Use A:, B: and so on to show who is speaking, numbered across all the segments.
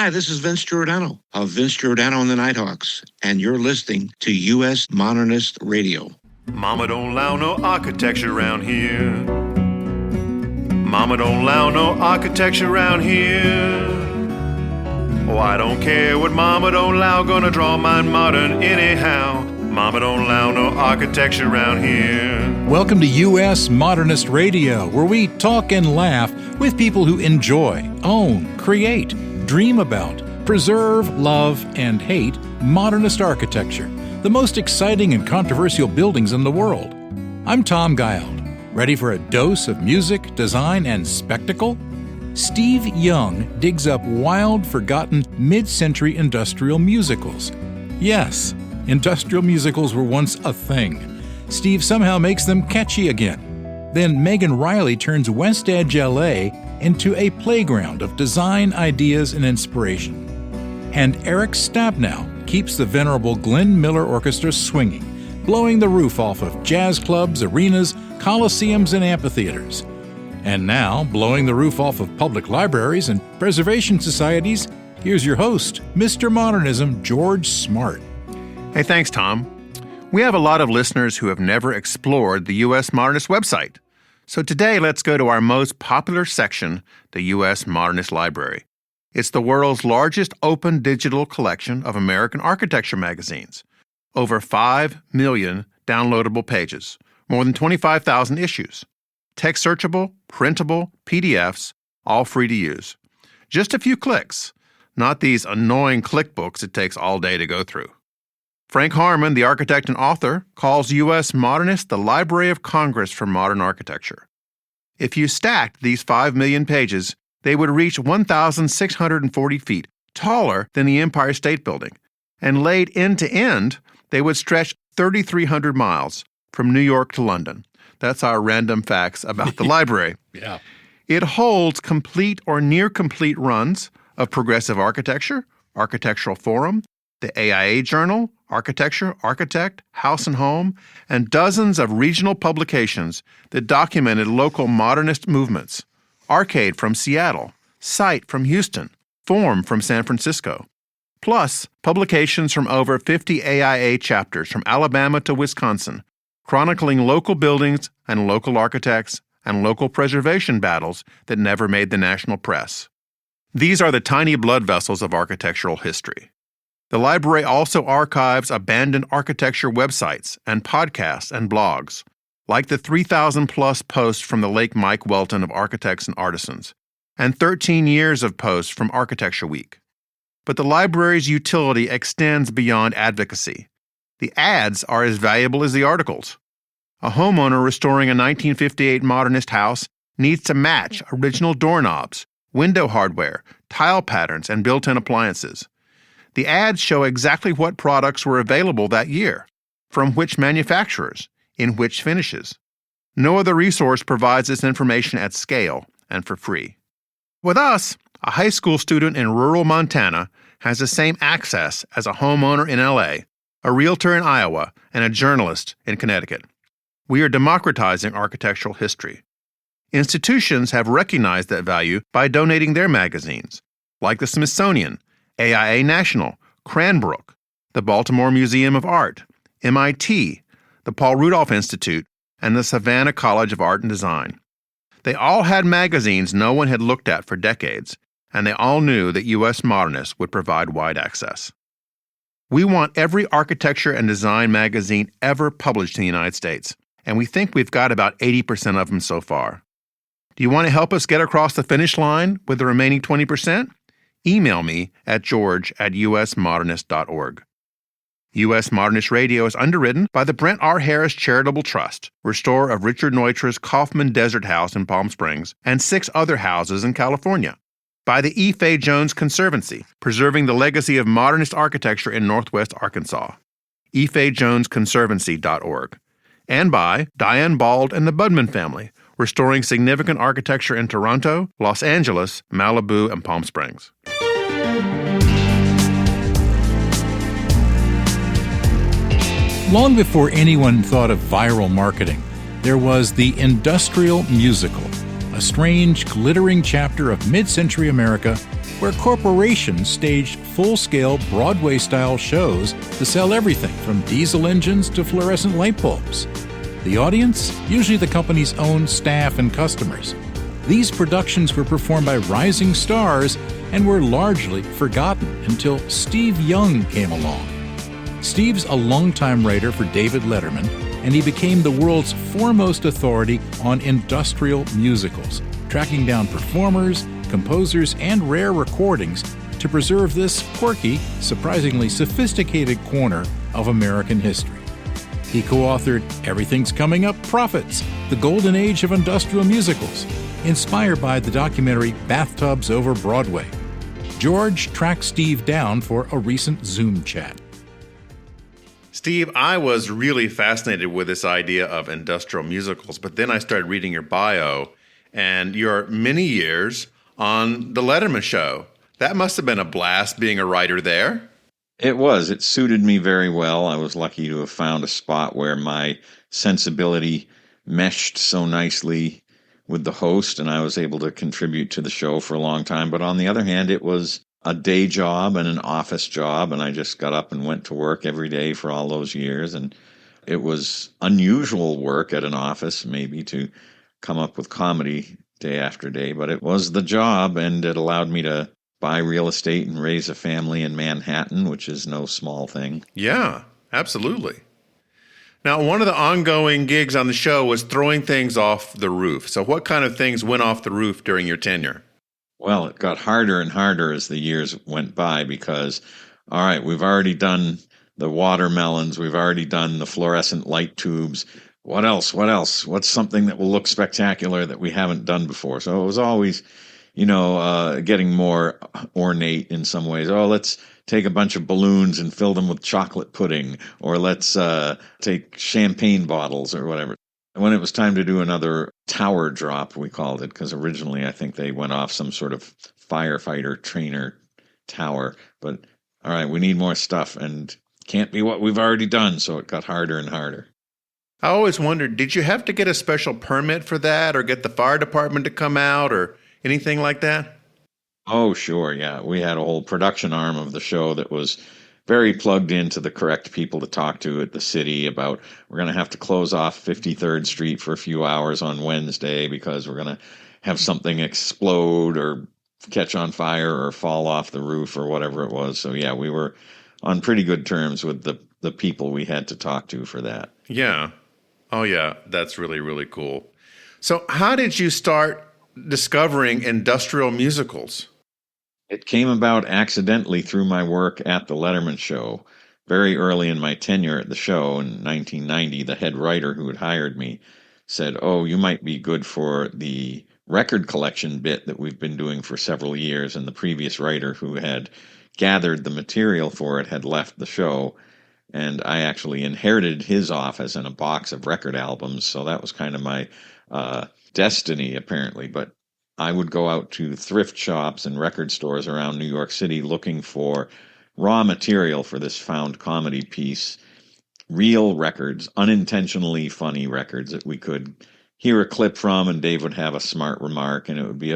A: Hi, this is Vince Giordano of Vince Giordano and the Nighthawks, and you're listening to U.S. Modernist Radio.
B: Mama don't allow no architecture around here. Mama don't allow no architecture around here. Oh, I don't care what Mama don't allow, gonna draw mine modern anyhow. Mama don't allow no architecture around here.
C: Welcome to U.S. Modernist Radio, where we talk and laugh with people who enjoy, own, create, dream about, preserve, love, and hate modernist architecture, the most exciting and controversial buildings in the world. I'm Tom Guild. Ready for a dose of music, design, and spectacle? Steve Young digs up wild, forgotten mid-century industrial musicals. Yes, industrial musicals were once a thing. Steve somehow makes them catchy again. Then Megan Reilly turns WestEdge LA into a playground of design, ideas, and inspiration. And Erik Stabnau keeps the venerable Glenn Miller Orchestra swinging, blowing the roof off of jazz clubs, arenas, coliseums, and amphitheaters. And now, blowing the roof off of public libraries and preservation societies, here's your host, Mr. Modernism, George Smart.
B: Hey, thanks, Tom. We have a lot of listeners who have never explored the U.S. Modernist website. So today, let's go to our most popular section, the U.S. Modernist Library. It's the world's largest open digital collection of American architecture magazines. Over 5 million downloadable pages, more than 25,000 issues. Text searchable, printable, PDFs, all free to use. Just a few clicks, not these annoying click books it takes all day to go through. Frank Harmon, the architect and author, calls U.S. Modernist the Library of Congress for modern architecture. If you stacked these 5 million pages, they would reach 1,640 feet, taller than the Empire State Building, and laid end to end, they would stretch 3,300 miles from New York to London. That's our random facts about the library.
C: Yeah.
B: It holds complete or near-complete runs of progressive architecture, Architectural Forum, the AIA Journal, Architecture, Architect, House and Home, and dozens of regional publications that documented local modernist movements. Arcade from Seattle, Site from Houston, Form from San Francisco. Plus, publications from over 50 AIA chapters from Alabama to Wisconsin, chronicling local buildings and local architects and local preservation battles that never made the national press. These are the tiny blood vessels of architectural history. The library also archives abandoned architecture websites and podcasts and blogs, like the 3,000-plus posts from the late Mike Welton of Architects and Artisans, and 13 years of posts from Architecture Week. But the library's utility extends beyond advocacy. The ads are as valuable as the articles. A homeowner restoring a 1958 modernist house needs to match original doorknobs, window hardware, tile patterns, and built-in appliances. The ads show exactly what products were available that year, from which manufacturers, in which finishes. No other resource provides this information at scale and for free. With us, a high school student in rural Montana has the same access as a homeowner in LA, a realtor in Iowa, and a journalist in Connecticut. We are democratizing architectural history. Institutions have recognized that value by donating their magazines, like the Smithsonian, AIA National, Cranbrook, the Baltimore Museum of Art, MIT, the Paul Rudolph Institute, and the Savannah College of Art and Design. They all had magazines no one had looked at for decades, and they all knew that U.S. Modernists would provide wide access. We want every architecture and design magazine ever published in the United States, and we think we've got about 80% of them so far. Do you want to help us get across the finish line with the remaining 20%? Email me at george@usmodernist.org. U.S. Modernist Radio is underwritten by the Brent R. Harris Charitable Trust, restorer of Richard Neutra's Kaufman Desert House in Palm Springs and 6 other houses in California. By the E. Fay Jones Conservancy, preserving the legacy of modernist architecture in Northwest Arkansas. efayjonesconservancy.org. And by Diane Bald and the Budman family, restoring significant architecture in Toronto, Los Angeles, Malibu, and Palm Springs.
C: Long before anyone thought of viral marketing, there was the industrial musical, a strange, glittering chapter of mid-century America where corporations staged full-scale Broadway-style shows to sell everything from diesel engines to fluorescent light bulbs. The audience? Usually the company's own staff and customers. These productions were performed by rising stars and were largely forgotten until Steve Young came along. Steve's a longtime writer for David Letterman, and he became the world's foremost authority on industrial musicals, tracking down performers, composers, and rare recordings to preserve this quirky, surprisingly sophisticated corner of American history. He co-authored Everything's Coming Up Profits, the golden age of industrial musicals, inspired by the documentary Bathtubs Over Broadway. George tracked Steve down for a recent Zoom chat.
B: Steve, I was really fascinated with this idea of industrial musicals, but then I started reading your bio and your many years on The Letterman Show. That must have been a blast being a writer there.
D: It was. It suited me very well. I was lucky to have found a spot where my sensibility meshed so nicely with the host, and I was able to contribute to the show for a long time. But on the other hand, it was a day job and an office job, and I just got up and went to work every day for all those years. And it was unusual work at an office, maybe, to come up with comedy day after day, but it was the job, and it allowed me to buy real estate and raise a family in Manhattan, which is no small thing.
B: Yeah, absolutely. Now, one of the ongoing gigs on the show was throwing things off the roof. So what kind of things went off the roof during your tenure?
D: Well, it got harder and harder as the years went by because, all right, we've already done the watermelons. We've already done the fluorescent light tubes. What else? What else? What's something that will look spectacular that we haven't done before? So it was always, getting more ornate in some ways. Oh, let's take a bunch of balloons and fill them with chocolate pudding, or let's take champagne bottles or whatever. When it was time to do another tower drop, we called it, because originally I think they went off some sort of firefighter trainer tower. But all right, we need more stuff, and can't be what we've already done. So it got harder and harder.
B: I always wondered, did you have to get a special permit for that, or get the fire department to come out, or anything like that?
D: Oh, sure, yeah. We had a whole production arm of the show that was very plugged into the correct people to talk to at the city about, we're going to have to close off 53rd Street for a few hours on Wednesday because we're going to have something explode or catch on fire or fall off the roof or whatever it was. So, yeah, we were on pretty good terms with the people we had to talk to for that.
B: Yeah. Oh, yeah. That's really, really cool. So how did you start discovering industrial musicals?
D: It came about accidentally through my work at the Letterman Show. Very early in my tenure at the show in 1990, the head writer who had hired me said, "Oh, you might be good for the record collection bit that we've been doing for several years." And the previous writer who had gathered the material for it had left the show. And I actually inherited his office and a box of record albums. So that was kind of my destiny, apparently. But I would go out to thrift shops and record stores around New York City looking for raw material for this found comedy piece, real records, unintentionally funny records that we could hear a clip from, and Dave would have a smart remark, and it would be,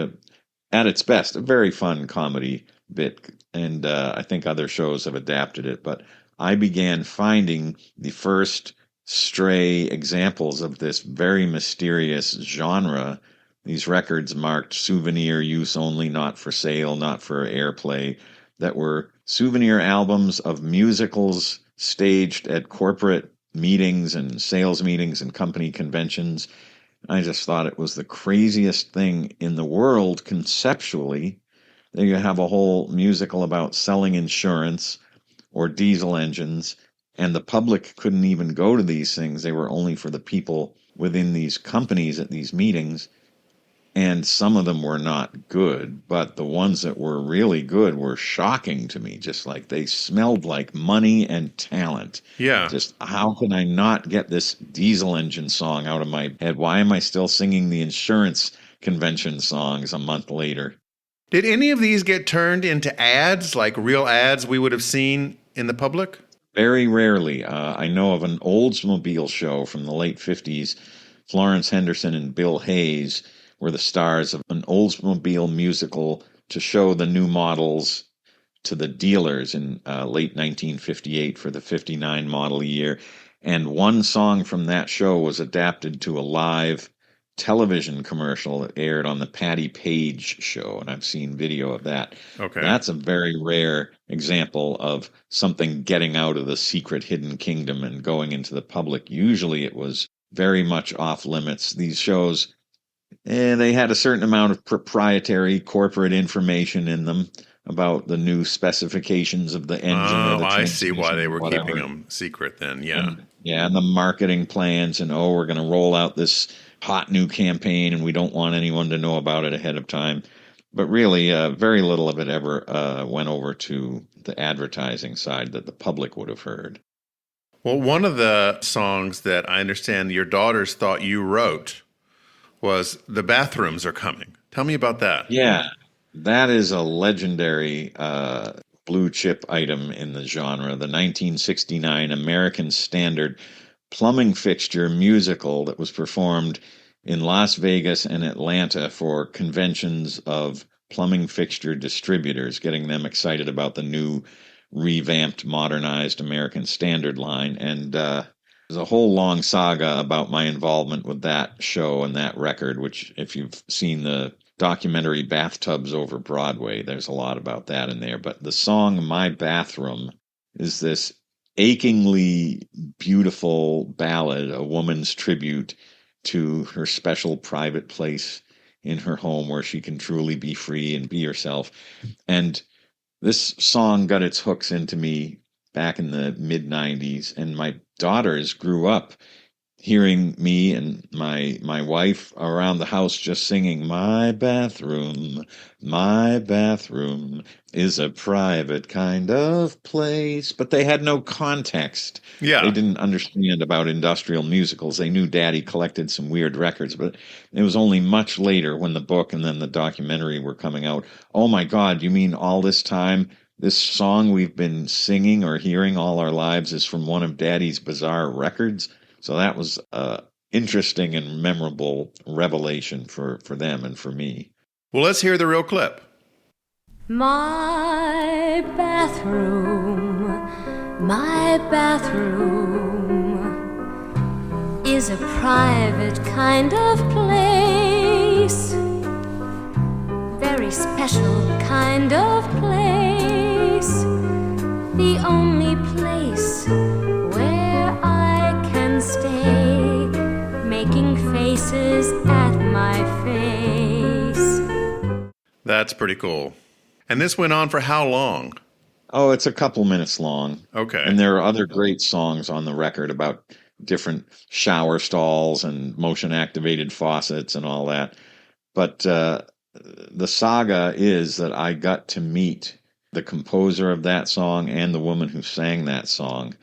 D: at its best, a very fun comedy bit. And I think other shows have adapted it. But I began finding the first stray examples of this very mysterious genre. These records marked souvenir use only, not for sale, not for airplay, that were souvenir albums of musicals staged at corporate meetings and sales meetings and company conventions. I just thought it was the craziest thing in the world conceptually. There you have a whole musical about selling insurance or diesel engines, and the public couldn't even go to these things. They were only for the people within these companies at these meetings. And some of them were not good, but the ones that were really good were shocking to me. Just like they smelled like money and talent.
B: Yeah.
D: Just how can I not get this diesel engine song out of my head? Why am I still singing the insurance convention songs a month later?
B: Did any of these get turned into ads, like real ads we would have seen in the public?
D: Very rarely. I know of an Oldsmobile show from the late 50s. Florence Henderson and Bill Hayes were the stars of an Oldsmobile musical to show the new models to the dealers in late 1958 for the 59 model year. And one song from that show was adapted to a live television commercial that aired on the Patty Page show, and I've seen video of that.
B: Okay.
D: That's a very rare example of something getting out of the secret hidden kingdom and going into the public. Usually it was very much off limits. These shows, they had a certain amount of proprietary corporate information in them about the new specifications of the engine or the
B: I see why they were
D: whatever.
B: keeping them secret then, yeah.
D: And the marketing plans, and we're going to roll out this hot new campaign, and we don't want anyone to know about it ahead of time. But really, very little of it ever went over to the advertising side that the public would have heard.
B: Well, one of the songs that I understand your daughters thought you wrote was "The Bathrooms Are Coming." Tell me about that.
D: Yeah, that is a legendary blue chip item in the genre. The 1969 American Standard plumbing fixture musical that was performed in Las Vegas and Atlanta for conventions of plumbing fixture distributors, getting them excited about the new revamped, modernized American Standard line. And there's a whole long saga about my involvement with that show and that record, which, if you've seen the documentary Bathtubs Over Broadway, there's a lot about that in there. But the song My Bathroom is this achingly beautiful ballad, a woman's tribute to her special private place in her home where she can truly be free and be herself. And this song got its hooks into me back in the mid-90s, and my daughters grew up hearing me and my wife around the house just singing, my bathroom is a private kind of place. But they had no context.
B: Yeah.
D: They didn't understand about industrial musicals. They knew Daddy collected some weird records, but it was only much later, when the book and then the documentary were coming out. Oh my God, you mean all this time this song we've been singing or hearing all our lives is from one of Daddy's bizarre records? So that was an interesting and memorable revelation for them and for me.
B: Well, let's hear the real clip.
E: My bathroom is a private kind of place, very special kind of place, the only place where I can stay, making faces at my face.
B: That's pretty cool. And this went on for how long?
D: Oh, it's a couple minutes long.
B: Okay.
D: And there are other great songs on the record about different shower stalls and motion-activated faucets and all that. But the saga is that I got to meet the composer of that song and the woman who sang that song,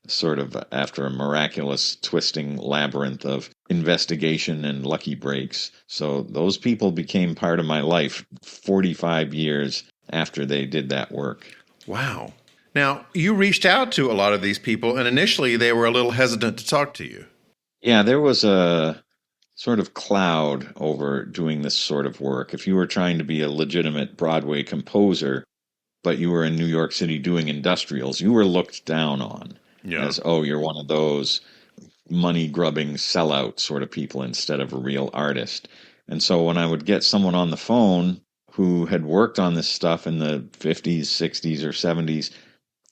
D: sort of after a miraculous twisting labyrinth of investigation and lucky breaks. So those people became part of my life 45 years after they did that work.
B: Wow. Now, you reached out to a lot of these people, and initially they were a little hesitant to talk to you.
D: Yeah, there was a sort of cloud over doing this sort of work. If you were trying to be a legitimate Broadway composer, but you were in New York City doing industrials, you were looked down on as, oh, you're one of those money-grubbing sellout sort of people instead of a real artist. And so when I would get someone on the phone who had worked on this stuff in the 50s, 60s, or 70s,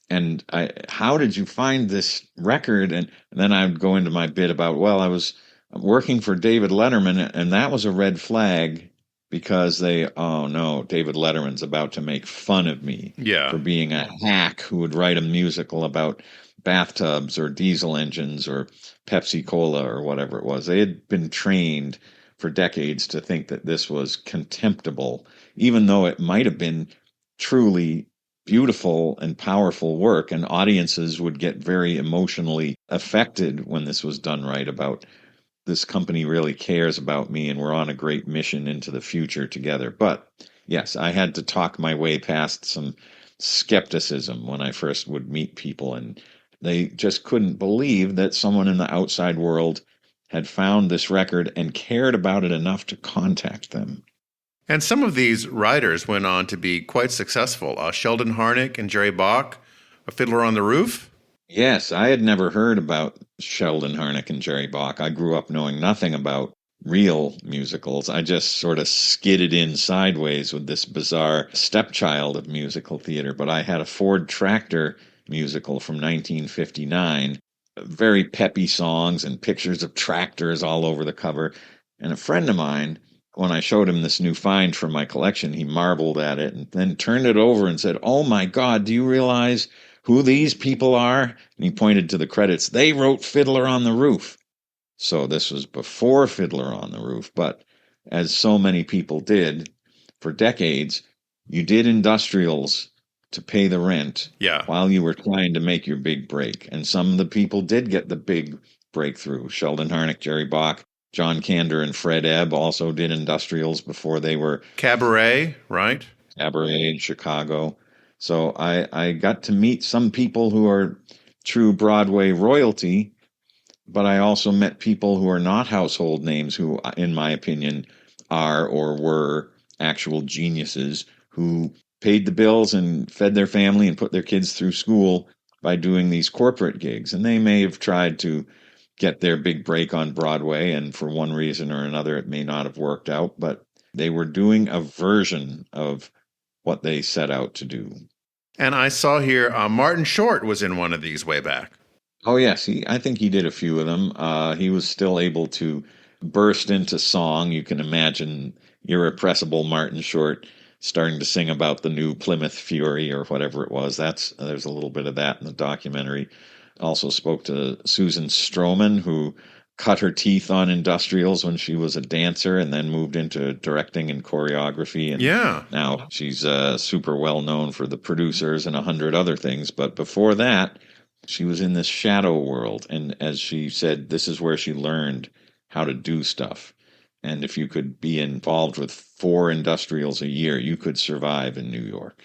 D: and how did you find this record? And then I'd go into my bit about, well, I was working for David Letterman, and that was a red flag because oh no, David Letterman's about to make fun of me for being a hack who would write a musical about bathtubs or diesel engines or Pepsi Cola or whatever it was. They had been trained for decades to think that this was contemptible, even though it might have been truly beautiful and powerful work, and audiences would get very emotionally affected when this was done right, about this company really cares about me and we're on a great mission into the future together. But yes, I had to talk my way past some skepticism when I first would meet people, and they just couldn't believe that someone in the outside world had found this record and cared about it enough to contact them.
B: And some of these writers went on to be quite successful. Sheldon Harnick and Jerry Bach, A Fiddler on the Roof.
D: Yes, I had never heard about Sheldon Harnick and Jerry Bach. I grew up knowing nothing about real musicals. I just sort of skidded in sideways with this bizarre stepchild of musical theater. But I had a Ford Tractor musical from 1959, very peppy songs and pictures of tractors all over the cover. And a friend of mine, when I showed him this new find from my collection, he marveled at it and then turned it over and said, "Oh my God, do you realize who these people are?" And he pointed to the credits. They wrote Fiddler on the Roof. So this was before Fiddler on the Roof, but as so many people did for decades, you did industrials to pay the rent while you were trying to make your big break. And some of the people did get the big breakthrough. Sheldon Harnick, Jerry Bach, John Kander, and Fred Ebb also did industrials before they were
B: Cabaret, right?
D: Cabaret in Chicago. So I got to meet some people who are true Broadway royalty, but I also met people who are not household names who, in my opinion, are or were actual geniuses who paid the bills and fed their family and put their kids through school by doing these corporate gigs. And they may have tried to get their big break on Broadway, and for one reason or another, it may not have worked out, but they were doing a version of what they set out to do.
B: And I saw here Martin Short was in one of these way back.
D: Oh, yes. I think he did a few of them. He was still able to burst into song. You can imagine irrepressible Martin Short starting to sing about the new Plymouth Fury or whatever it was. There's a little bit of that in the documentary. Also spoke to Susan Stroman, who cut her teeth on industrials when she was a dancer and then moved into directing and choreography. And now she's super well known for The Producers and 100 other things. But before that, she was in this shadow world. And as she said, this is where she learned how to do stuff. And if you could be involved with 4 industrials a year, you could survive in New York.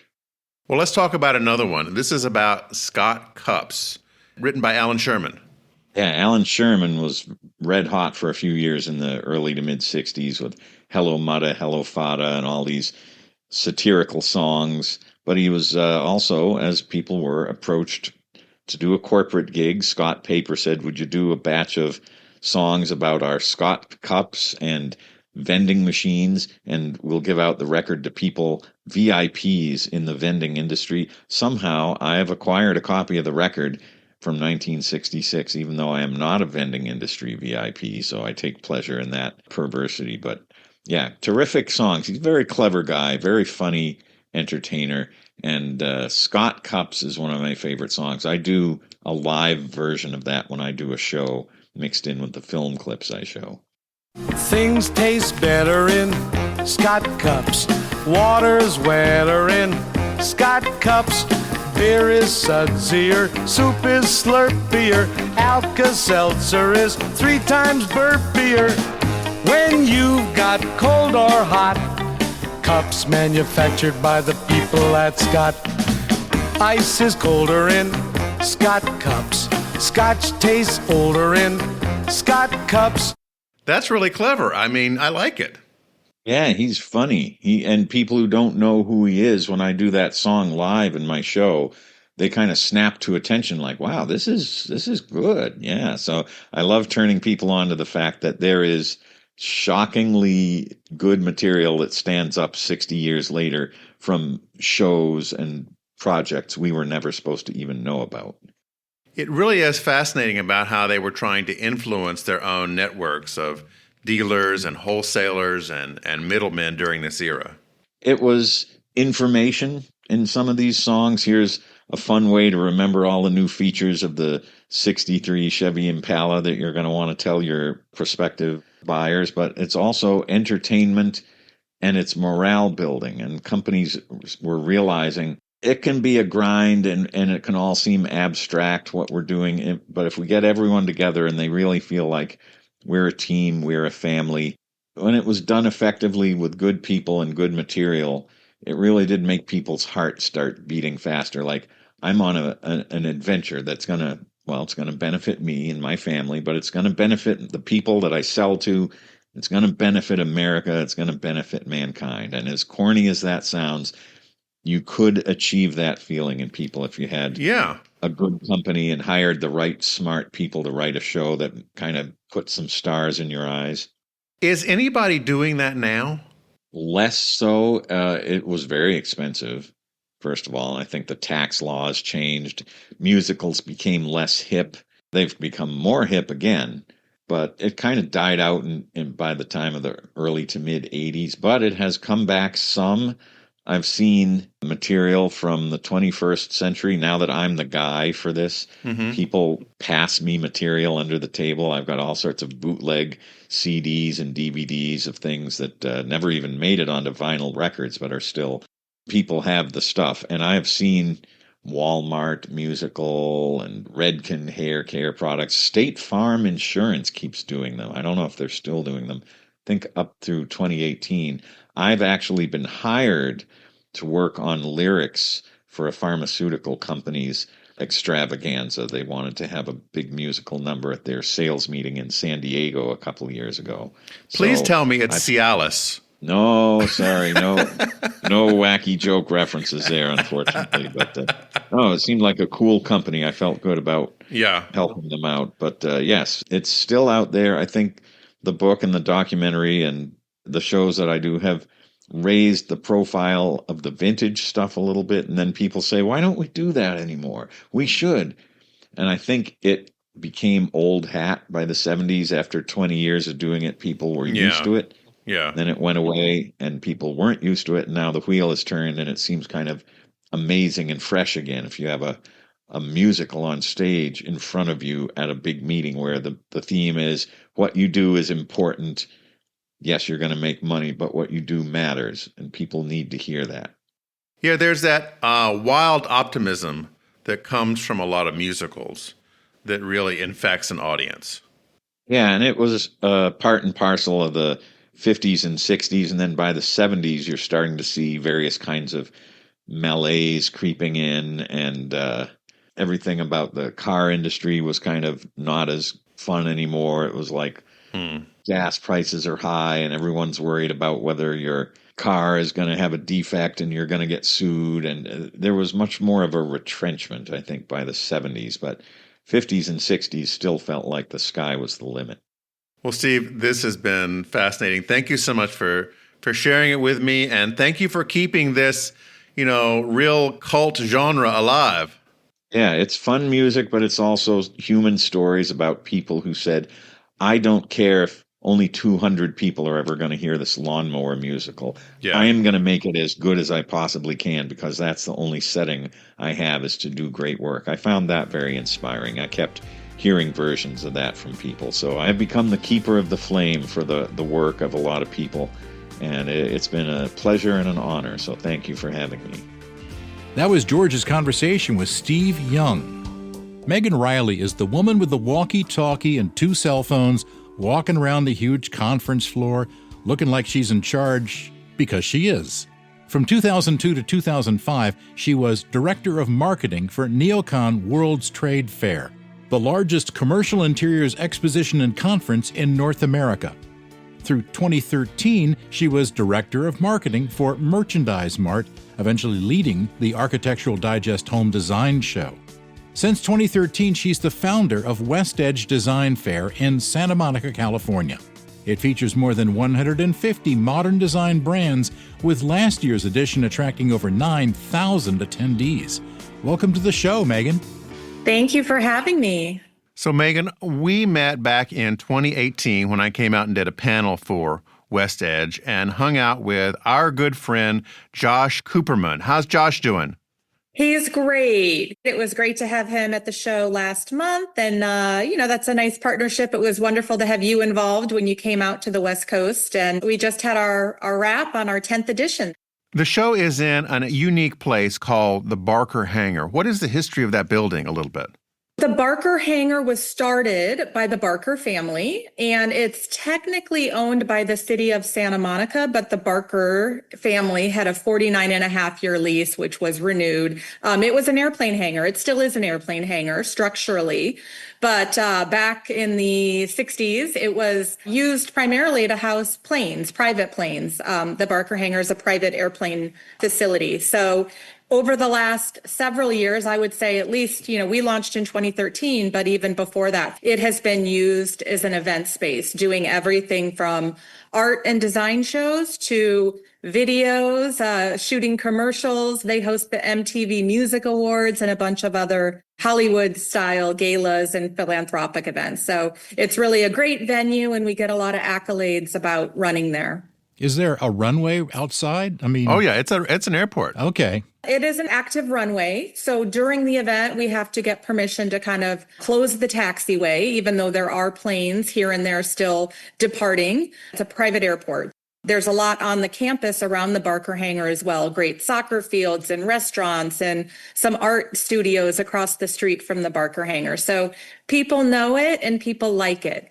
B: Well, let's talk about another one. This is about Scott Cups, written by Alan Sherman.
D: Yeah, Alan Sherman was red hot for a few years in the early to mid 60s with Hello Mutta, Hello Fata, and all these satirical songs. But he was also, as people were approached to do a corporate gig, Scott Paper said, "Would you do a batch of songs about our Scott Cups and vending machines, and we'll give out the record to people, VIPs in the vending industry." Somehow I have acquired a copy of the record from 1966, even though I am not a vending industry VIP, so I take pleasure in that perversity. But yeah, terrific songs. He's a very clever guy, very funny entertainer, and Scott Cups is one of my favorite songs. I do a live version of that when I do a show, mixed in with the film clips I show.
F: Things taste better in Scott Cups. Water's wetter in Scott Cups. Beer is sudsier, soup is slurpier, Alka-Seltzer is 3 times burpier. When you've got cold or hot, cups manufactured by the people at Scott. Ice is colder in Scott Cups. Scotch tastes older in Scott Cups.
B: That's really clever. I mean, I like it.
D: Yeah, he's funny. And people who don't know who he is, when I do that song live in my show, they kind of snap to attention like, wow, this is good. Yeah, so I love turning people on to the fact that there is shockingly good material that stands up 60 years later from shows and projects we were never supposed to even know about.
B: It really is fascinating about how they were trying to influence their own networks of dealers and wholesalers and middlemen during this era.
D: It was information in some of these songs. Here's a fun way to remember all the new features of the 63 Chevy Impala that you're going to want to tell your prospective buyers, but it's also entertainment and it's morale building. And companies were realizing it can be a grind and it can all seem abstract what we're doing, but if we get everyone together and they really feel like we're a team, we're a family, when it was done effectively with good people and good material, it really did make people's hearts start beating faster. Like, I'm on an adventure that's going to, well, it's going to benefit me and my family, but it's going to benefit the people that I sell to It's going to benefit America. It's going to benefit mankind. And as corny as that sounds, you could achieve that feeling in people if you had a good company and hired the right smart people to write a show that kind of put some stars in your eyes.
B: Is anybody doing that now?
D: Less so. It was very expensive, first of all. I think the tax laws changed. Musicals became less hip. They've become more hip again, but it kind of died out by the time of the early to mid 80s. But it has come back some. I've seen material from the 21st century. Now that I'm the guy for this, people pass me material under the table. I've got all sorts of bootleg CDs and DVDs of things that never even made it onto vinyl records, but are still, people have the stuff. And I've seen Walmart Musical and Redken hair care products. State Farm Insurance keeps doing them. I don't know if they're still doing them. I think up through 2018. I've actually been hired to work on lyrics for a pharmaceutical company's extravaganza. They wanted to have a big musical number at their sales meeting in San Diego a couple of years ago.
B: Please tell me it's Cialis.
D: No, sorry, no wacky joke references there, unfortunately. But it seemed like a cool company. I felt good about helping them out. But yes, it's still out there. I think the book and the documentary and the shows that I do have raised the profile of the vintage stuff a little bit. And then people say, why don't we do that anymore? We should. And I think it became old hat by the 70s. After 20 years of doing it, people were used to it.
B: Yeah.
D: Then it went away and people weren't used to it. And now the wheel has turned and it seems kind of amazing and fresh again. If you have a musical on stage in front of you at a big meeting where the theme is what you do is important. Yes, you're going to make money, but what you do matters, and people need to hear that.
B: Yeah, there's that wild optimism that comes from a lot of musicals that really infects an audience.
D: Yeah, and it was part and parcel of the 50s and 60s, and then by the 70s, you're starting to see various kinds of malaise creeping in, and everything about the car industry was kind of not as fun anymore. It was like gas prices are high and everyone's worried about whether your car is going to have a defect and you're going to get sued. And there was much more of a retrenchment, I think, by the 70s. But 50s and 60s still felt like the sky was the limit.
B: Well, Steve, this has been fascinating. Thank you so much for sharing it with me. And thank you for keeping this, real cult genre alive.
D: Yeah, it's fun music, but it's also human stories about people who said, I don't care if only 200 people are ever going to hear this lawnmower musical. Yeah. I am going to make it as good as I possibly can because that's the only setting I have is to do great work. I found that very inspiring. I kept hearing versions of that from people. So I've become the keeper of the flame for the work of a lot of people. And it's been a pleasure and an honor. So thank you for having me.
C: That was George's conversation with Steve Young. Megan Reilly is the woman with the walkie-talkie and 2 cell phones walking around the huge conference floor looking like she's in charge because she is. From 2002 to 2005, she was Director of Marketing for Neocon World's Trade Fair, the largest commercial interiors exposition and conference in North America. Through 2013, she was Director of Marketing for Merchandise Mart, eventually leading the Architectural Digest Home Design Show. Since 2013, she's the founder of WestEdge Design Fair in Santa Monica, California. It features more than 150 modern design brands, with last year's edition attracting over 9,000 attendees. Welcome to the show, Megan.
G: Thank you for having me.
B: So, Megan, we met back in 2018 when I came out and did a panel for WestEdge and hung out with our good friend, Josh Cooperman. How's Josh doing?
G: He's great. It was great to have him at the show last month. And, that's a nice partnership. It was wonderful to have you involved when you came out to the West Coast. And we just had our wrap on our 10th edition.
B: The show is in a unique place called the Barker Hangar. What is the history of that building a little bit?
G: The Barker Hangar was started by the Barker family, and it's technically owned by the city of Santa Monica, but the Barker family had a 49.5-year lease, which was renewed. It was an airplane hangar. It still is an airplane hangar structurally, but back in the 60s, it was used primarily to house planes, private planes. The Barker Hangar is a private airplane facility. So over the last several years, I would say at least, we launched in 2013, but even before that, it has been used as an event space, doing everything from art and design shows to videos, shooting commercials. They host the MTV Music Awards and a bunch of other Hollywood-style galas and philanthropic events. So it's really a great venue, and we get a lot of accolades about running there.
C: Is there a runway outside?
B: Oh yeah, it's an airport.
C: Okay.
G: It is an active runway. So during the event, we have to get permission to kind of close the taxiway, even though there are planes here and there still departing. It's a private airport. There's a lot on the campus around the Barker Hangar as well. Great soccer fields and restaurants and some art studios across the street from the Barker Hangar. So people know it and people like it.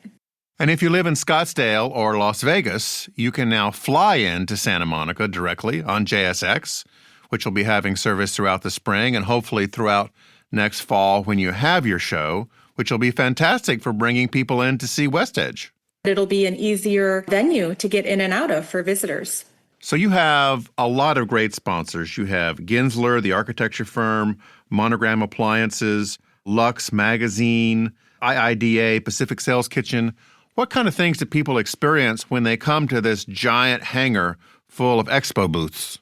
B: And if you live in Scottsdale or Las Vegas, you can now fly into Santa Monica directly on JSX, which will be having service throughout the spring and hopefully throughout next fall when you have your show, which will be fantastic for bringing people in to see WestEdge.
G: It'll be an easier venue to get in and out of for visitors.
B: So you have a lot of great sponsors. You have Gensler, the architecture firm, Monogram Appliances, Lux Magazine, IIDA, Pacific Sales Kitchen. What kind of things do people experience when they come to this giant hangar full of expo booths?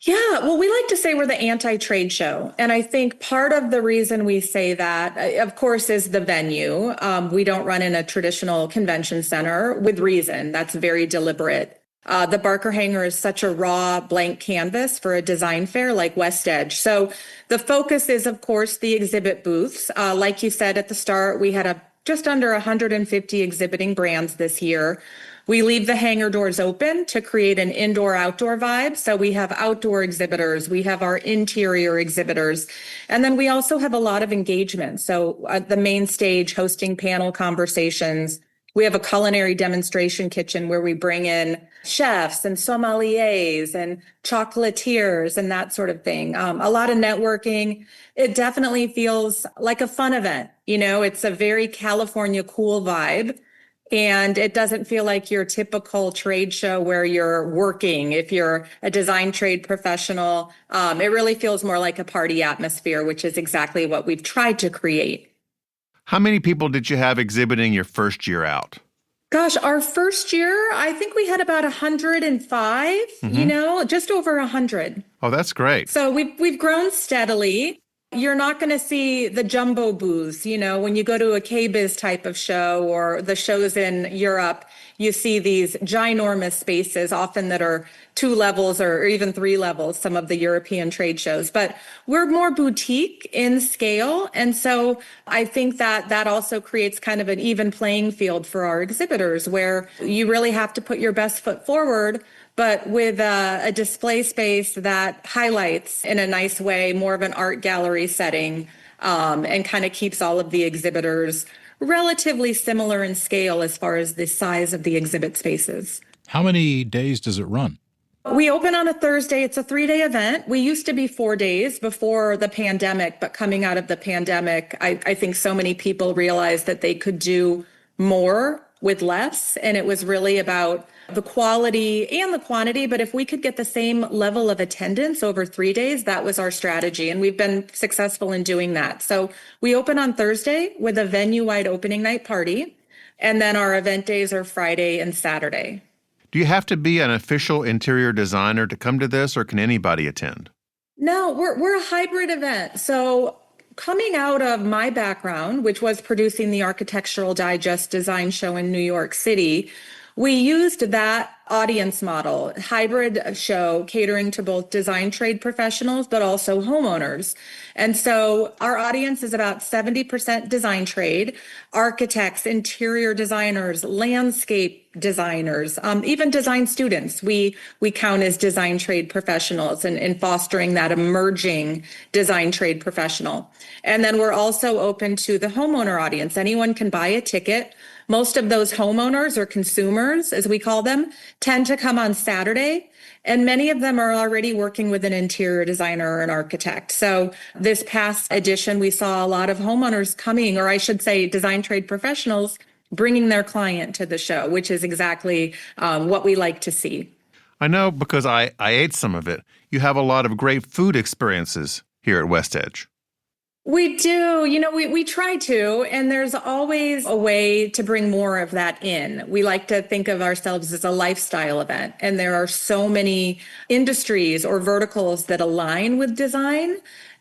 G: Yeah, well, we like to say we're the anti-trade show. And I think part of the reason we say that, of course, is the venue. We don't run in a traditional convention center with reason. That's very deliberate. The Barker Hangar is such a raw blank canvas for a design fair like WestEdge. So the focus is, of course, the exhibit booths. Like you said at the start, we had just under 150 exhibiting brands this year. We leave the hangar doors open to create an indoor-outdoor vibe. So we have outdoor exhibitors, we have our interior exhibitors, and then we also have a lot of engagement. So the main stage hosting panel conversations. We have a culinary demonstration kitchen where we bring in chefs and sommeliers and chocolatiers and that sort of thing. A lot of networking. It definitely feels like a fun event. It's a very California cool vibe. And it doesn't feel like your typical trade show where you're working. If you're a design trade professional, it really feels more like a party atmosphere, which is exactly what we've tried to create.
B: How many people did you have exhibiting your first year out?
G: Gosh, our first year, I think we had about 105, just over 100.
B: Oh, that's great.
G: So we've grown steadily. You're not going to see the jumbo booths, when you go to a K-Biz type of show or the shows in Europe, you see these ginormous spaces, often that are 2 levels or even 3 levels, some of the European trade shows. But we're more boutique in scale. And so I think that also creates kind of an even playing field for our exhibitors where you really have to put your best foot forward, but with a display space that highlights in a nice way more of an art gallery setting and kind of keeps all of the exhibitors relatively similar in scale as far as the size of the exhibit spaces.
C: How many days does it run?
G: We open on a Thursday. It's a 3-day event. We used to be 4 days before the pandemic, but coming out of the pandemic, I think so many people realized that they could do more with less. And it was really about the quality and the quantity. But if we could get the same level of attendance over 3 days, that was our strategy. And we've been successful in doing that. So we open on Thursday with a venue-wide opening night party. And then our event days are Friday and Saturday.
B: Do you have to be an official interior designer to come to this, or can anybody attend?
G: No, we're a hybrid event. So coming out of my background, which was producing the Architectural Digest design show in New York City, we used that audience model, hybrid show catering to both design trade professionals, but also homeowners. And so our audience is about 70% design trade, architects, interior designers, landscape designers, even design students. We count as design trade professionals in fostering that emerging design trade professional. And then we're also open to the homeowner audience. Anyone can buy a ticket. Most of those homeowners or consumers, as we call them, tend to come on Saturday, and many of them are already working with an interior designer or an architect. So this past edition, we saw a lot of homeowners coming, or I should say design trade professionals, bringing their client to the show, which is exactly what we like to see.
B: I know because I ate some of it. You have a lot of great food experiences here at WestEdge.
G: We do. You know, we try to, and there's always a way to bring more of that in. We like to think of ourselves as a lifestyle event, and there are so many industries or verticals that align with design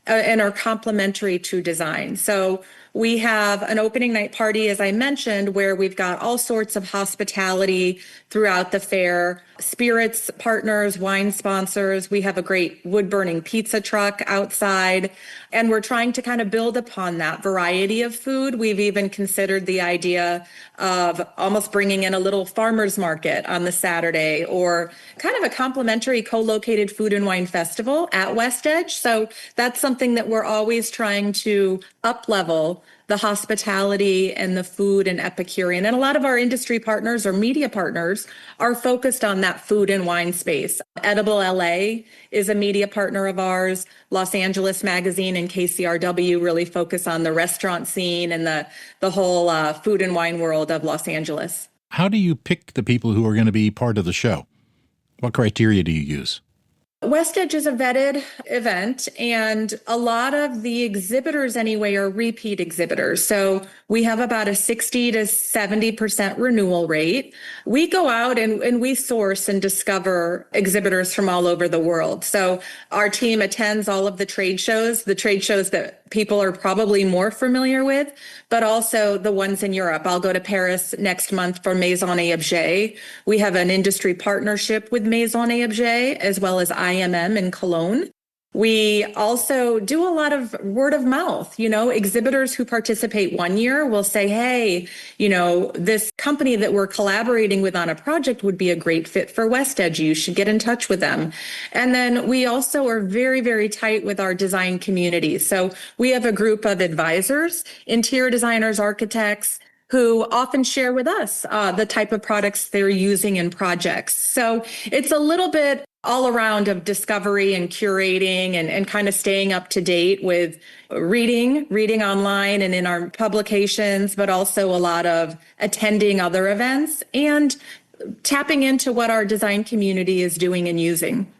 G: and are complementary to design. So we have an opening night party, as I mentioned, where we've got all sorts of hospitality throughout the fair, spirits partners, wine sponsors. We have a great wood-burning pizza truck outside, and we're trying to kind of build upon that variety of food. We've even considered the idea of almost bringing in a little farmer's market on the Saturday, or kind of a complimentary co-located food and wine festival at WestEdge. So that's something that we're always trying to up-level the hospitality and the food and Epicurean. And a lot of our industry partners or media partners are focused on that food and wine space. Edible LA is a media partner of ours. Los Angeles Magazine and KCRW really focus on the restaurant scene and the whole food and wine world of Los Angeles.
C: How do you pick the people who are going to be part of the show? What criteria do you use?
G: WestEdge is a vetted event, and a lot of the exhibitors anyway are repeat exhibitors. So we have about a 60 to 70% renewal rate. We go out and we source and discover exhibitors from all over the world. So our team attends all of the trade shows that people are probably more familiar with, but also the ones in Europe. I'll go to Paris next month for Maison et Objet. We have an industry partnership with Maison et Objet, as well as IMM in Cologne. We also do a lot of word of mouth. You know, exhibitors who participate one year will say, hey, you know, this company that we're collaborating with on a project would be a great fit for WestEdge. You should get in touch with them. And then we also are very, very tight with our design community. So we have a group of advisors, interior designers, architects, who often share with us the type of products they're using in projects. So it's a little bit all around of discovery and curating and kind of staying up to date with reading online and in our publications, but also a lot of attending other events and tapping into what our design community is doing and using.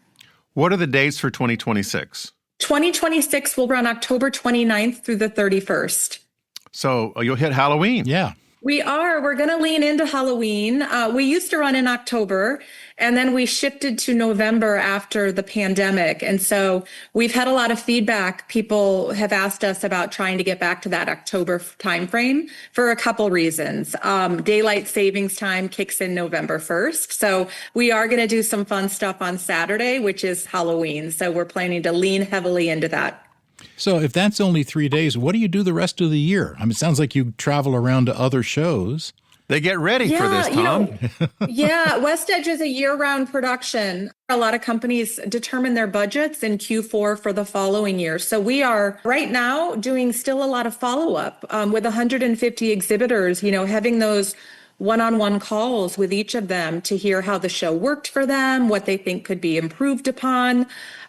B: What are the dates for 2026?
G: 2026 will run October 29th through the 31st.
B: So you'll hit Halloween.
C: Yeah.
G: We're going to lean into Halloween. We used to run in October, and then we shifted to November after the pandemic. And so we've had a lot of feedback. People have asked us about trying to get back to that October timeframe for a couple reasons. Daylight savings time kicks in November 1st. So we are going to do some fun stuff on Saturday, which is Halloween. So we're planning to lean heavily into that.
C: So if that's only 3 days, what do you do the rest of the year? I mean, it sounds like you travel around to other shows.
B: They get ready for this, Tom.
G: Yeah, WestEdge is a year-round production. A lot of companies determine their budgets in Q4 for the following year. So we are right now doing still a lot of follow-up with 150 exhibitors, you know, having those one-on-one calls with each of them to hear how the show worked for them, what they think could be improved upon.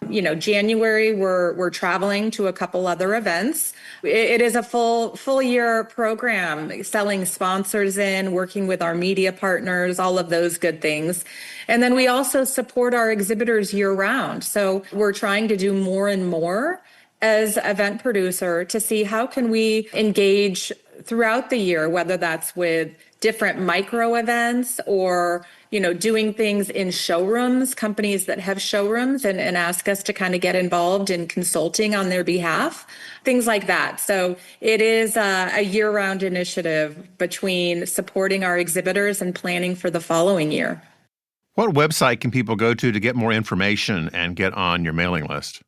G: You know, January, we're traveling to a couple other events. It is a full year program, selling sponsors in, working with our media partners, all of those good things. And then we also support our exhibitors year round. So we're trying to do more and more as event producer to see how can we engage throughout the year, whether that's with different micro events or, doing things in showrooms, companies that have showrooms and ask us to kind of get involved in consulting on their behalf, things like that. So it is a year-round initiative between supporting our exhibitors and planning for the following year.
B: What website can people go to get more information and get on your mailing list?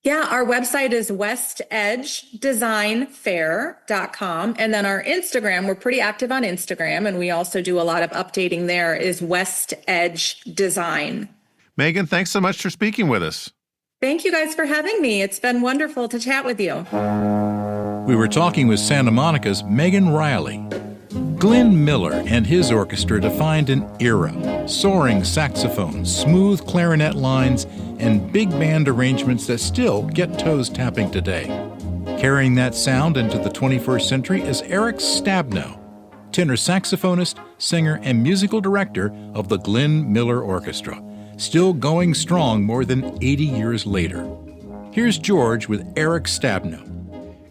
G: Yeah, our website is westedgedesignfair.com. And then our Instagram, we're pretty active on Instagram, and we also do a lot of updating there, is WestEdge Design.
B: Megan, thanks so much for speaking with us.
G: Thank you guys for having me. It's been wonderful to chat with you.
C: We were talking with Santa Monica's Megan Reilly. Glenn Miller and his orchestra defined an era: soaring saxophones, smooth clarinet lines, and big band arrangements that still get toes tapping today. Carrying that sound into the 21st century is Erik Stabnau, tenor saxophonist, singer, and musical director of the Glenn Miller Orchestra, still going strong more than 80 years later. Here's George with Erik Stabnau.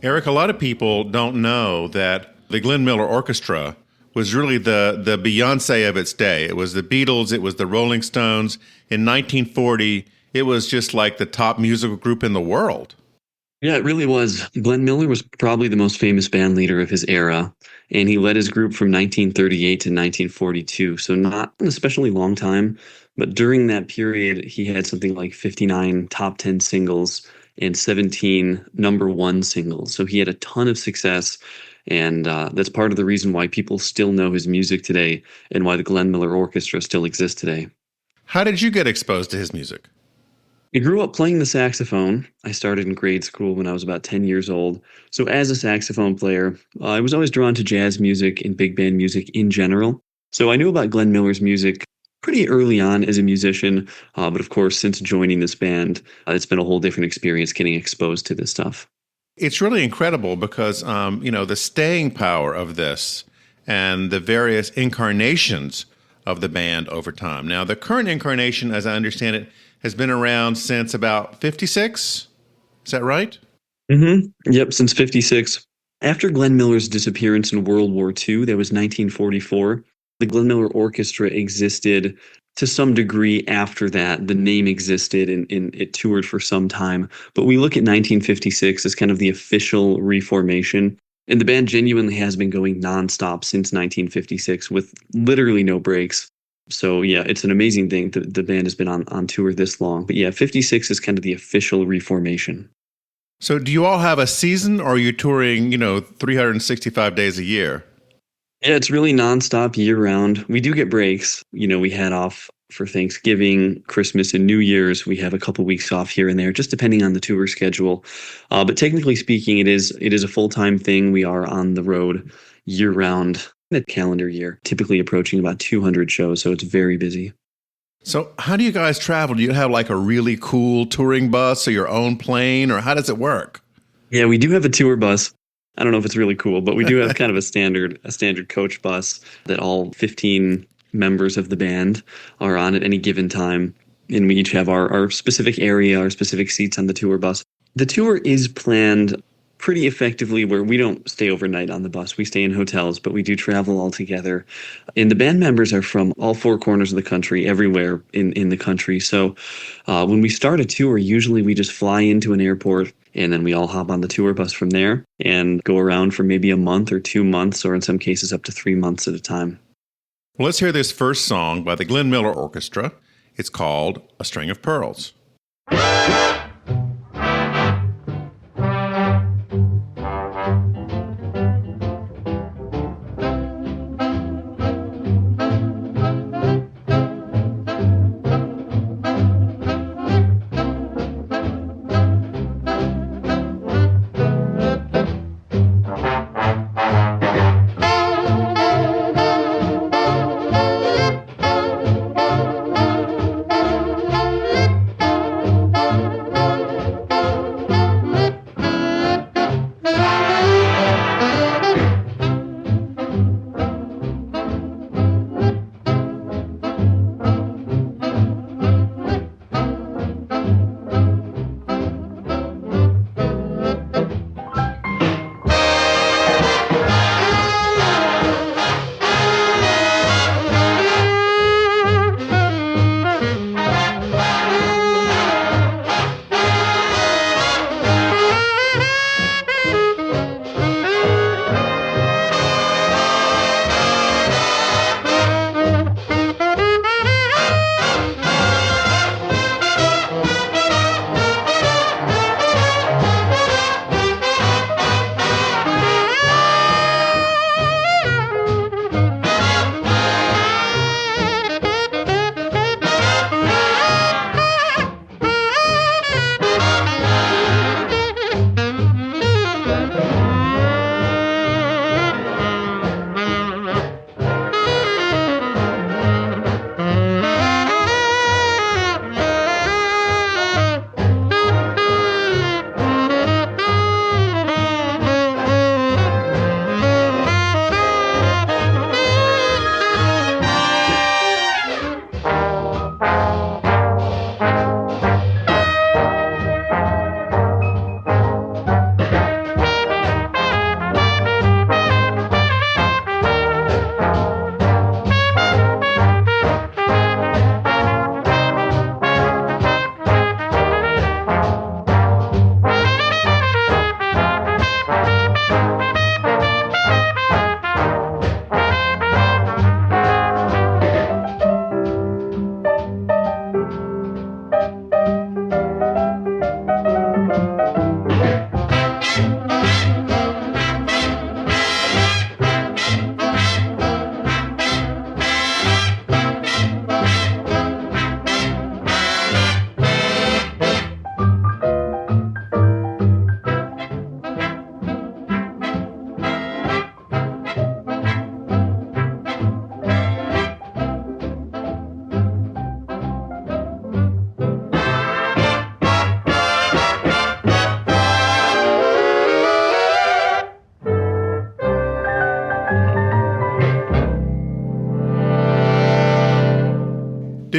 B: Erik, a lot of people don't know that the Glenn Miller Orchestra was really the Beyonce of its day. It was the Beatles, it was the Rolling Stones. In 1940, it was just like the top musical group in the world.
H: Yeah, it really was. Glenn Miller was probably the most famous band leader of his era, and he led his group from 1938 to 1942, so not an especially long time, but during that period, he had something like 59 top 10 singles and 17 number one singles, so he had a ton of success, and that's part of the reason why people still know his music today and why the Glenn Miller Orchestra still exists today.
B: How did you get exposed to his music?
H: I grew up playing the saxophone. I started in grade school when I was about 10 years old. So as a saxophone player, I was always drawn to jazz music and big band music in general. So I knew about Glenn Miller's music pretty early on as a musician. But of course, since joining this band, it's been a whole different experience getting exposed to this stuff.
B: It's really incredible because, the staying power of this and the various incarnations of the band over time. Now, the current incarnation, as I understand it, has been around since about 56. Is that right?
H: Mm-hmm. Yep, since 56. After Glenn Miller's disappearance in World War II, that was 1944, the Glenn Miller Orchestra existed to some degree after that. The name existed and it toured for some time. But we look at 1956 as kind of the official reformation. And the band genuinely has been going nonstop since 1956 with literally no breaks. So, yeah, it's an amazing thing that the band has been on tour this long. But, yeah, 56 is kind of the official reformation.
B: So do you all have a season, or are you touring, 365 days a year?
H: Yeah, it's really nonstop year-round. We do get breaks. We had off for Thanksgiving, Christmas, and New Year's. We have a couple weeks off here and there, just depending on the tour schedule. But technically speaking, it is a full-time thing. We are on the road year-round. A calendar year, typically approaching about 200 shows, so it's very busy.
B: So how do you guys travel? Do you have like a really cool touring bus or your own plane, or how does it work?
H: Yeah, we do have a tour bus. I don't know if it's really cool, but we do have kind of a standard coach bus that all 15 members of the band are on at any given time, and we each have our specific area, our specific seats on the tour bus. The tour is planned pretty effectively where we don't stay overnight on the bus. We stay in hotels, but we do travel all together. And the band members are from all four corners of the country, everywhere in the country. So when we start a tour, usually we just fly into an airport and then we all hop on the tour bus from there and go around for maybe a month or 2 months, or in some cases up to 3 months at a time.
B: Well, let's hear this first song by the Glenn Miller Orchestra. It's called A String of Pearls.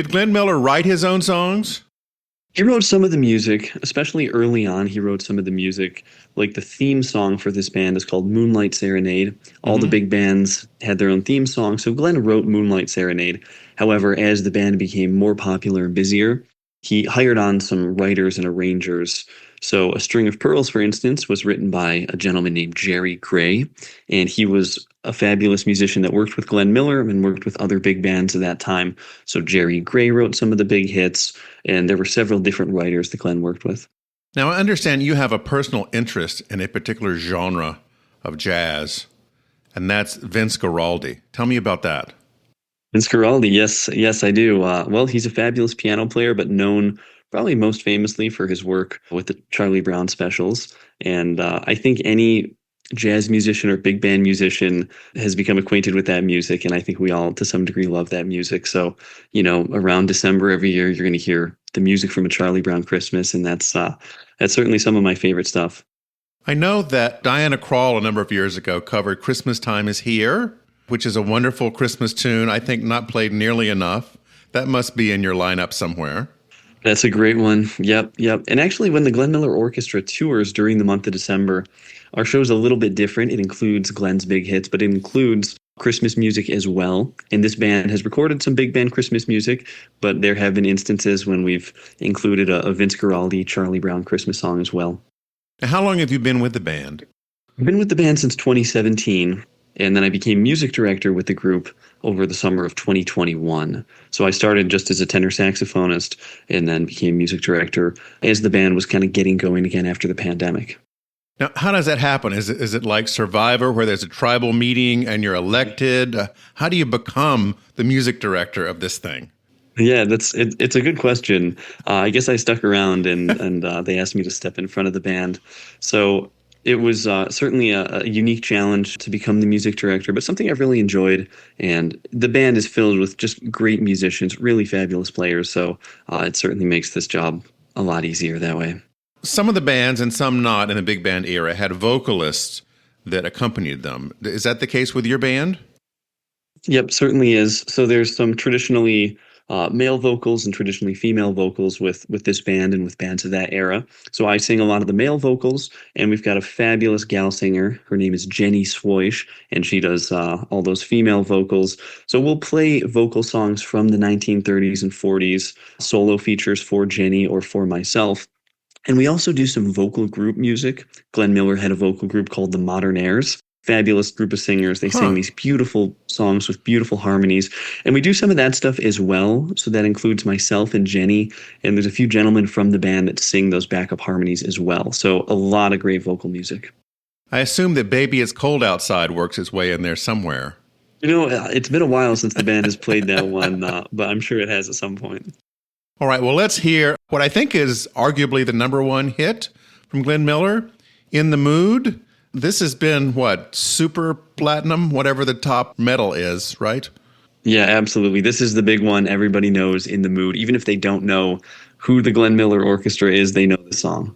B: Did Glenn Miller write his own songs?
H: He wrote some of the music, especially early on. He wrote some of the music, like the theme song for this band is called Moonlight Serenade. All the big bands had their own theme song, so Glenn wrote Moonlight Serenade. However, as the band became more popular and busier, he hired on some writers and arrangers. So A String of Pearls, for instance, was written by a gentleman named Jerry Gray, and he was a fabulous musician that worked with Glenn Miller and worked with other big bands at that time. So Jerry Gray wrote some of the big hits, and there were several different writers that Glenn worked with.
B: Now, I understand you have a personal interest in a particular genre of jazz, and that's Vince Guaraldi. Tell me about that.
H: Vince Guaraldi, yes, I do. Well, he's a fabulous piano player, but known probably most famously for his work with the Charlie Brown specials. And I think any jazz musician or big band musician has become acquainted with that music. And I think we all, to some degree, love that music. So, around December every year, you're going to hear the music from A Charlie Brown Christmas. And that's certainly some of my favorite stuff.
B: I know that Diana Krall a number of years ago covered Christmas Time Is Here, which is a wonderful Christmas tune, I think not played nearly enough. That must be in your lineup somewhere.
H: That's a great one. Yep. And actually, when the Glenn Miller Orchestra tours during the month of December, our show's a little bit different. It includes Glenn's big hits, but it includes Christmas music as well. And this band has recorded some big band Christmas music, but there have been instances when we've included a Vince Guaraldi, Charlie Brown Christmas song as well.
B: Now, how long have you been with the band?
H: I've been with the band since 2017. And then I became music director with the group over the summer of 2021. So I started just as a tenor saxophonist and then became music director as the band was kind of getting going again after the pandemic.
B: Now, how does that happen? Is it like Survivor, where there's a tribal meeting and you're elected? How do you become the music director of this thing?
H: Yeah, it's a good question. I guess I stuck around and they asked me to step in front of the band. So it was certainly a unique challenge to become the music director, but something I've really enjoyed. And the band is filled with just great musicians, really fabulous players. So it certainly makes this job a lot easier that way.
B: Some of the bands, and some not in the big band era, had vocalists that accompanied them. Is that the case with your band?
H: Yep, certainly is. So there's some traditionally male vocals and traditionally female vocals with this band and with bands of that era. So I sing a lot of the male vocals, and we've got a fabulous gal singer. Her name is Jenny Swoish, and she does all those female vocals. So we'll play vocal songs from the 1930s and 40s, solo features for Jenny or for myself. And we also do some vocal group music. Glenn Miller had a vocal group called the Modern Airs. Fabulous group of singers. They sing these beautiful songs with beautiful harmonies. And we do some of that stuff as well. So that includes myself and Jenny. And there's a few gentlemen from the band that sing those backup harmonies as well. So a lot of great vocal music.
B: I assume that Baby It's Cold Outside works its way in there somewhere.
H: It's been a while since the band has played that one, but I'm sure it has at some point.
B: All right, well, let's hear what I think is arguably the number one hit from Glenn Miller, In the Mood. This has been, super platinum, whatever the top metal is, right?
H: Yeah, absolutely. This is the big one everybody knows, In the Mood. Even if they don't know who the Glenn Miller Orchestra is, they know the song.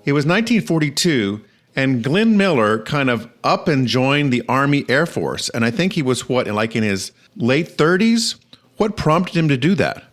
B: It was 1942, and Glenn Miller kind of up and joined the Army Air Force. And I think he was, in his late 30s? What prompted him to do that?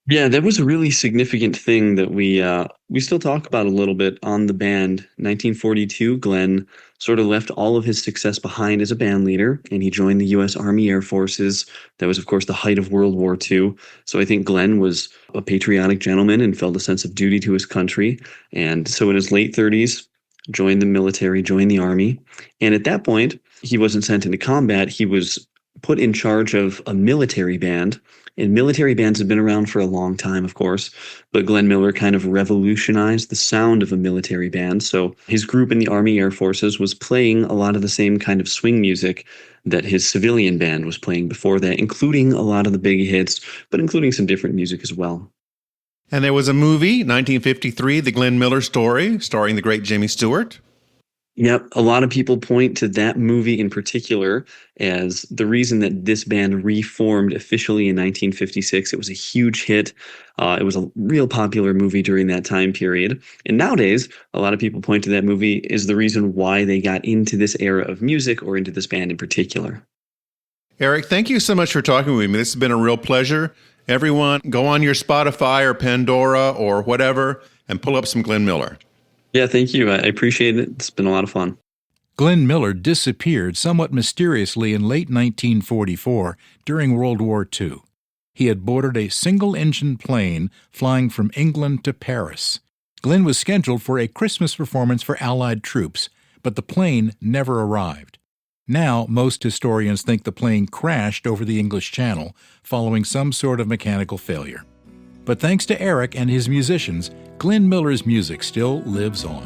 H: Yeah, that was a really significant thing that we still talk about a little bit on the band. 1942, Glenn sort of left all of his success behind as a band leader, and he joined the U.S. Army Air Forces. That was, of course, the height of World War II. So I think Glenn was a patriotic gentleman and felt a sense of duty to his country. And so in his late 30s, joined the military, joined the Army. And at that point, he wasn't sent into combat. He was put in charge of a military band. And military bands have been around for a long time, of course, but Glenn Miller kind of revolutionized the sound of a military band. So his group in the Army Air Forces was playing a lot of the same kind of swing music that his civilian band was playing before that, including a lot of the big hits, but including some different music as well.
B: And there was a movie, 1953, The Glenn Miller Story, starring the great Jimmy Stewart.
H: Yep. A lot of people point to that movie in particular as the reason that this band reformed officially in 1956. It was a huge hit. It was a real popular movie during that time period. And nowadays, a lot of people point to that movie as the reason why they got into this era of music or into this band in particular.
B: Erik, thank you so much for talking with me. This has been a real pleasure. Everyone, go on your Spotify or Pandora or whatever and pull up some Glenn Miller.
H: Yeah, thank you. I appreciate it. It's been a lot of fun.
C: Glenn Miller disappeared somewhat mysteriously in late 1944 during World War II. He had boarded a single-engine plane flying from England to Paris. Glenn was scheduled for a Christmas performance for Allied troops, but the plane never arrived. Now, most historians think the plane crashed over the English Channel following some sort of mechanical failure. But thanks to Erik and his musicians, Glenn Miller's music still lives on.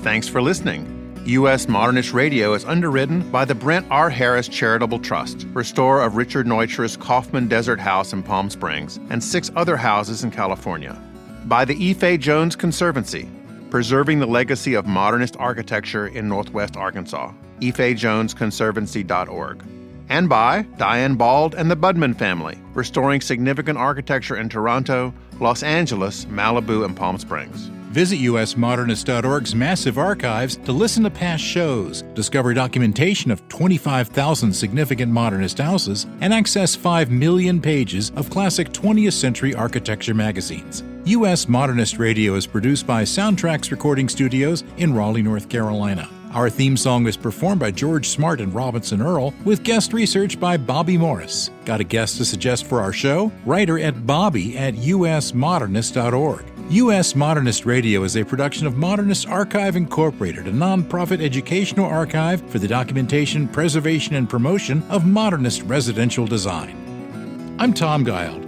B: Thanks for listening. U.S. Modernist Radio is underwritten by the Brent R. Harris Charitable Trust, restorer of Richard Neutra's Kaufman Desert House in Palm Springs and 6 other houses in California. By the E. Jones Conservancy, preserving the legacy of modernist architecture in Northwest Arkansas. efjonesconservancy.org. And by Diane Bald and the Budman family, restoring significant architecture in Toronto, Los Angeles, Malibu, and Palm Springs.
C: Visit usmodernist.org's massive archives to listen to past shows, discover documentation of 25,000 significant modernist houses, and access 5 million pages of classic 20th century architecture magazines. U.S. Modernist Radio is produced by Soundtracks Recording Studios in Raleigh, North Carolina. Our theme song is performed by George Smart and Robinson Earl, with guest research by Bobby Morris. Got a guest to suggest for our show? Write her at bobby@usmodernist.org. U.S. Modernist Radio is a production of Modernist Archive Incorporated, a nonprofit educational archive for the documentation, preservation, and promotion of modernist residential design. I'm Tom Guild.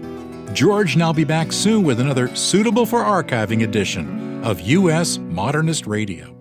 C: George and I'll be back soon with another suitable for archiving edition of U.S. Modernist Radio.